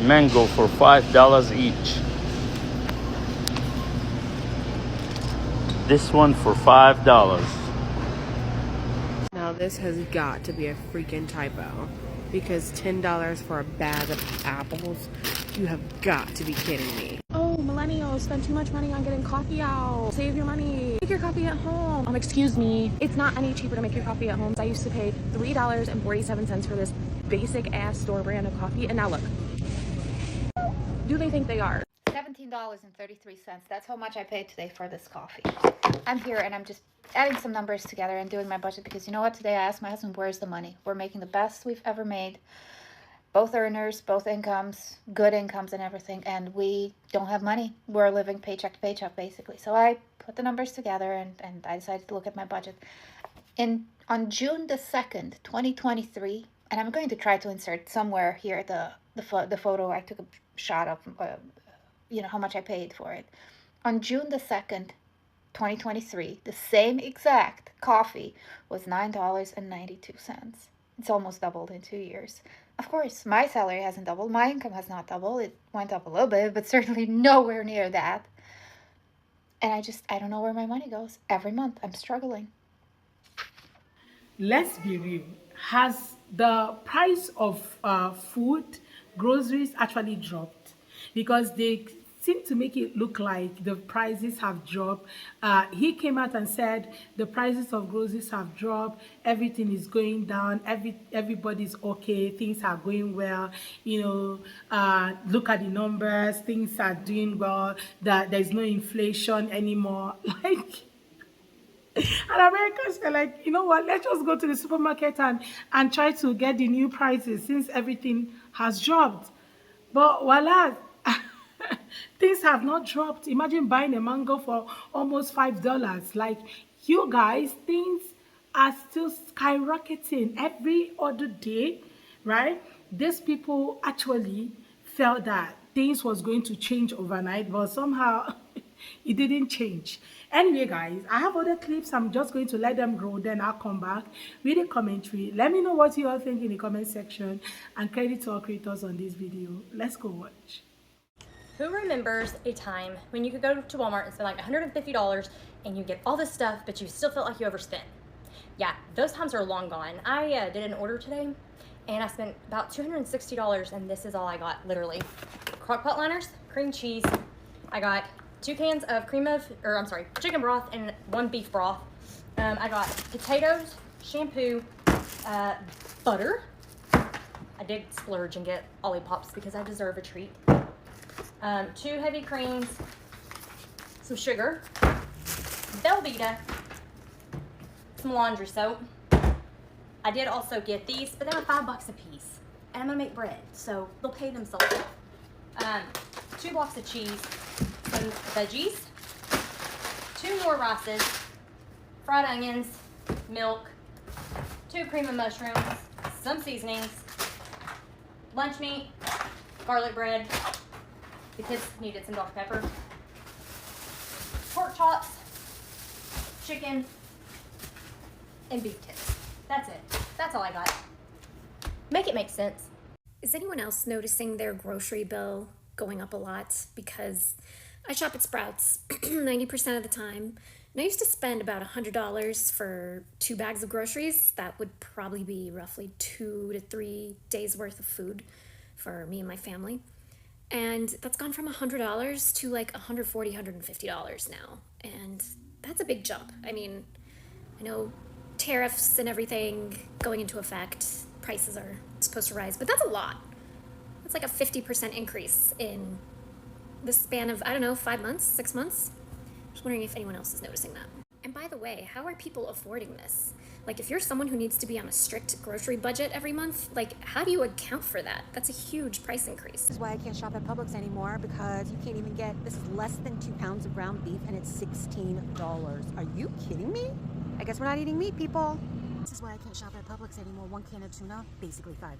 mango for $5 each. This one for $5. Now this has got to be a freaking typo, because $10 for a bag of apples? You have got to be kidding me. Oh, millennials spend too much money on getting coffee out. Save your money. Make your coffee at home. Excuse me. It's not any cheaper to make your coffee at home. I used to pay $3.47 for this basic ass store brand of coffee, and now look. Do they think they are? $17.33. That's how much I paid today for this coffee. I'm here and I'm just adding some numbers together and doing my budget, because you know what? Today I asked my husband, where's the money? We're making the best we've ever made. Both earners, both incomes, good incomes and everything, and we don't have money. We're living paycheck to paycheck basically. So I put the numbers together and I decided to look at my budget. On June the 2nd, 2023, and I'm going to try to insert somewhere here the photo I took a shot of, how much I paid for it. On June the 2nd, 2023, the same exact coffee was $9.92. It's almost doubled in 2 years. Of course, my salary hasn't doubled. My income has not doubled. It went up a little bit, but certainly nowhere near that. And I don't know where my money goes. Every month, I'm struggling. Let's be real. Has the price of food, groceries actually dropped? Because they seem to make it look like the prices have dropped. He came out and said the prices of groceries have dropped. Everything is going down. Everybody's okay. Things are going well. Look at the numbers. Things are doing well. That there's no inflation anymore. And Americans are like, you know what, let's just go to the supermarket and try to get the new prices since everything has dropped. But voila, things have not dropped. Imagine buying a mango for almost $5. Like, you guys, things are still skyrocketing every other day, right? These people actually felt that things was going to change overnight, but somehow it didn't change. Anyway, guys, I have other clips. I'm just going to let them grow, then I'll come back with a commentary. Let me know what you all think in the comment section, and credit to our creators on this video. Let's go watch. Who remembers a time when you could go to Walmart and spend like $150 and you get all this stuff, but you still felt like you overspent? Yeah, those times are long gone. I did an order today and I spent about $260, and this is all I got, literally. Crock-pot liners, cream cheese. I got 2 cans of chicken broth and 1 beef broth. I got potatoes, shampoo, butter. I did splurge and get Olippops because I deserve a treat. 2 heavy creams, some sugar, Velveeta, some laundry soap. I did also get these, but they were $5 a piece. And I'm gonna make bread, so they'll pay themselves off. 2 blocks of cheese, some veggies, 2 more rices, fried onions, milk, 2 cream of mushrooms, some seasonings, lunch meat, garlic bread. The kids needed some Dr. Pepper, pork chops, chicken, and beef tips. That's it. That's all I got. Make it make sense. Is anyone else noticing their grocery bill going up a lot? Because I shop at Sprouts 90% of the time, and I used to spend about $100 for 2 bags of groceries. That would probably be roughly 2 to 3 days worth of food for me and my family. And that's gone from $100 to like $140, $150 now. And that's a big jump. I mean, I know tariffs and everything going into effect, prices are supposed to rise, but that's a lot. That's like a 50% increase in the span of, 5 months, 6 months. Just wondering if anyone else is noticing that. And by the way, how are people affording this? Like, if you're someone who needs to be on a strict grocery budget every month, like, how do you account for that? That's a huge price increase. This is why I can't shop at Publix anymore, because you can't even get, this is less than 2 pounds of ground beef and it's $16. Are you kidding me? I guess we're not eating meat, people. This is why I can't shop at Publix anymore. 1 can of tuna, basically $5.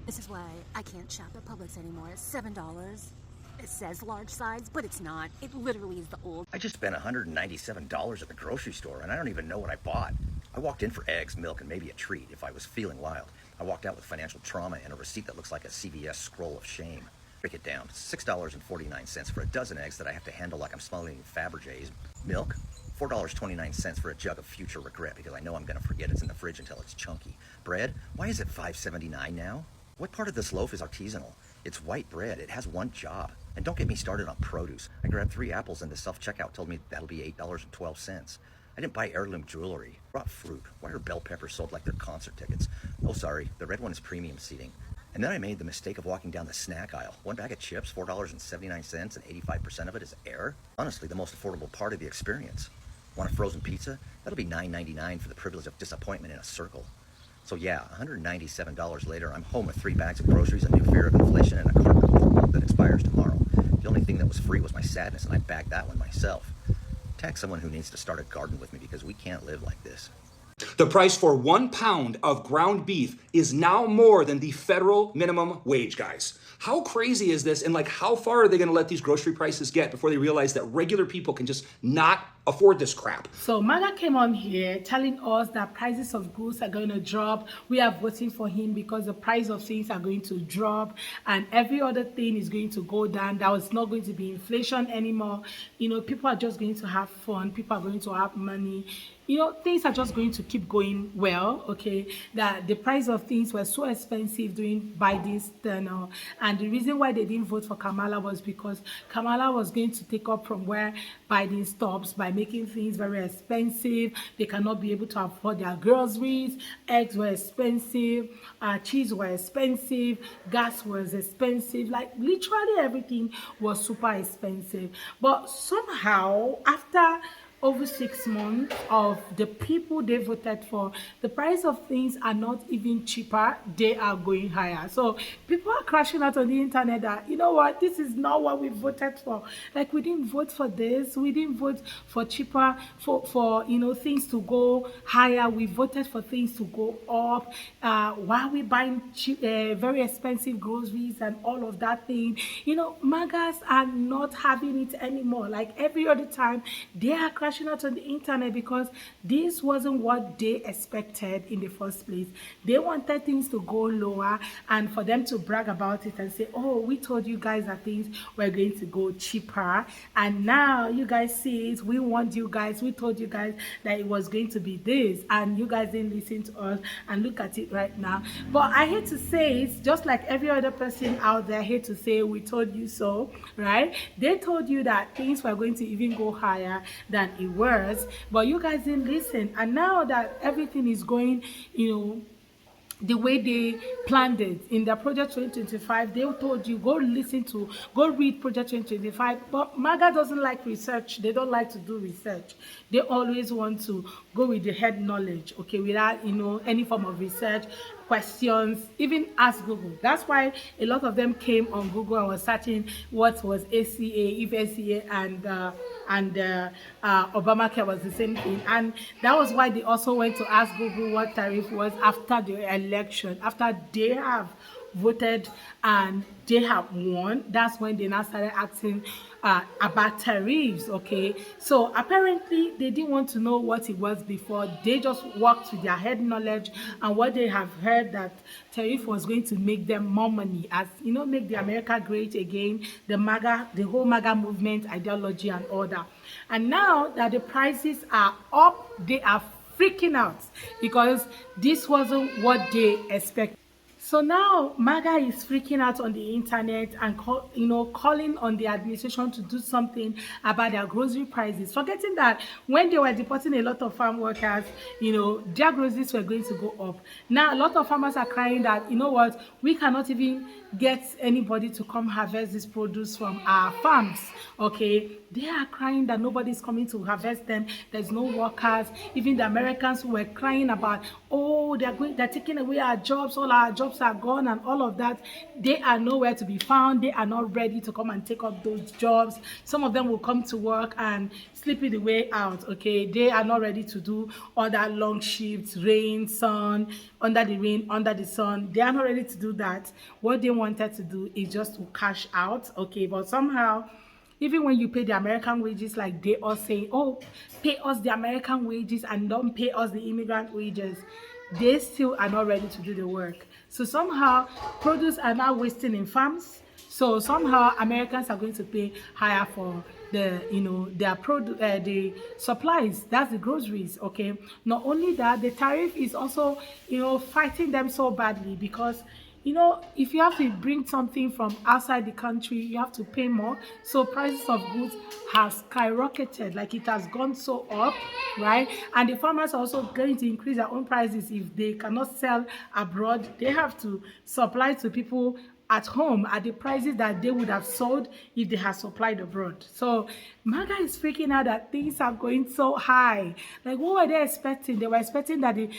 This is why I can't shop at Publix anymore. It's $7. It says large size, but it's not. It literally is the old. I just spent $197 at the grocery store, and I don't even know what I bought. I walked in for eggs, milk, and maybe a treat if I was feeling wild. I walked out with financial trauma and a receipt that looks like a CVS scroll of shame. Break it down. $6.49 for a dozen eggs that I have to handle like I'm smuggling Fabergé's. Milk, $4.29 for a jug of future regret because I know I'm going to forget it's in the fridge until it's chunky. Bread, why is it $5.79 now? What part of this loaf is artisanal? It's white bread. It has one job. And don't get me started on produce. I grabbed 3 apples and the self-checkout told me that'll be $8.12. I didn't buy heirloom jewelry. I brought fruit. Why are bell peppers sold like they're concert tickets? Oh, sorry. The red one is premium seating. And then I made the mistake of walking down the snack aisle. One bag of chips, $4.79, and 85% of it is air. Honestly, the most affordable part of the experience. Want a frozen pizza? That'll be $9.99 for the privilege of disappointment in a circle. So yeah, $197 later, I'm home with 3 bags of groceries, a new fear of inflation, and a carpet cloth that expires tomorrow. The only thing that was free was my sadness, and I bagged that one myself. Tag someone who needs to start a garden with me because we can't live like this. The price for 1 pound of ground beef is now more than the federal minimum wage, guys. How crazy is this? And like, how far are they going to let these grocery prices get before they realize that regular people can just not afford this crap? So MAGA came on here telling us that prices of goods are going to drop. We are voting for him because the price of things are going to drop and every other thing is going to go down. That was not going to be inflation anymore. You know, people are just going to have fun. People are going to have money. You know, things are just going to keep going well, okay? That the price of things were so expensive during Biden's tenure. And the reason why they didn't vote for Kamala was because Kamala was going to take up from where Biden stops by making things very expensive. They cannot be able to afford their groceries. Eggs were expensive. Cheese were expensive. Gas was expensive. Like literally everything was super expensive. But somehow after over 6 months of the people they voted for, the price of things are not even cheaper, they are going higher. So people are crashing out on the internet that, you know what, this is not what we voted for. Like, we didn't vote for this, we didn't vote for cheaper, for you know, things to go higher. We voted for things to go up. Why are we buying cheap, very expensive groceries and all of that thing? You know, MAGAs are not having it anymore. Like every other time, they are crashing out on the internet because this wasn't what they expected in the first place. They wanted things to go lower and for them to brag about it and say, oh, we told you guys that things were going to go cheaper and now you guys see it. We warned you guys, we told you guys that it was going to be this and you guys didn't listen to us, and look at it right now. But I hate to say it, just like every other person out there, I hate to say we told you so, right? They told you that things were going to even go higher than it was, but you guys didn't listen. And now that everything is going, you know, the way they planned it in their Project 2025, they told you, go read Project 2025. But MAGA doesn't like research. They don't like to do research. They always want to go with the head knowledge, okay, without, you know, any form of research, questions, even ask Google. That's why a lot of them came on Google and was searching what was ACA, if ACA and Obamacare was the same thing. And that was why they also went to ask Google what tariff was after the election, after they have voted and they have won. That's when they now started asking about tariffs, okay? So apparently they didn't want to know what it was before. They just worked with their head knowledge and what they have heard, that tariff was going to make them more money, as you know, make the America great again, the MAGA, the whole MAGA movement ideology and all that. And now that the prices are up, they are freaking out because this wasn't what they expected. So now MAGA is freaking out on the internet and calling on the administration to do something about their grocery prices, forgetting that when they were deporting a lot of farm workers, you know, their groceries were going to go up. Now a lot of farmers are crying that, you know what, we cannot even get anybody to come harvest this produce from our farms, okay? They are crying that nobody's coming to harvest them. There's no workers. Even the Americans who were crying about, oh, they're taking away our jobs, all our jobs are gone and all of that. They are nowhere to be found. They are not ready to come and take up those jobs. Some of them will come to work and sleep the way out, okay? They are not ready to do all that long shifts, rain, sun, under the rain, under the sun. They are not ready to do that. What they wanted to do is just to cash out, okay? But somehow, even when you pay the American wages, like they are saying, oh, pay us the American wages and don't pay us the immigrant wages, they still are not ready to do the work. So somehow produce are now wasting in farms. So somehow Americans are going to pay higher for the their the supplies. That's the groceries. Okay. Not only that, the tariff is also fighting them so badly because if you have to bring something from outside the country, you have to pay more. So prices of goods has skyrocketed, like it has gone so up, right? And the farmers are also going to increase their own prices if they cannot sell abroad. They have to supply to people at home at the prices that they would have sold if they had supplied abroad. So MAGA is freaking out that things are going so high. Like, what were they expecting? They were expecting that the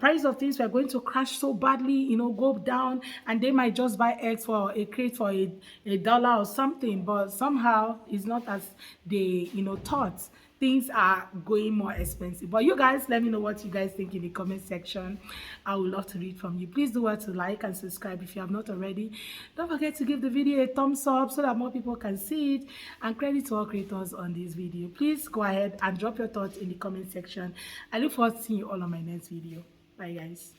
price of things were going to crash so badly, go down, and they might just buy eggs for a crate for a dollar or something. But somehow it's not as they thought. Things are going more expensive. But you guys, let me know what you guys think in the comment section. I would love to read from you. Please do well to like and subscribe if you have not already. Don't forget to give the video a thumbs up so that more people can see it. And credit to all creators on this video. Please go ahead and drop your thoughts in the comment section. I look forward to seeing you all on my next video. Bye guys.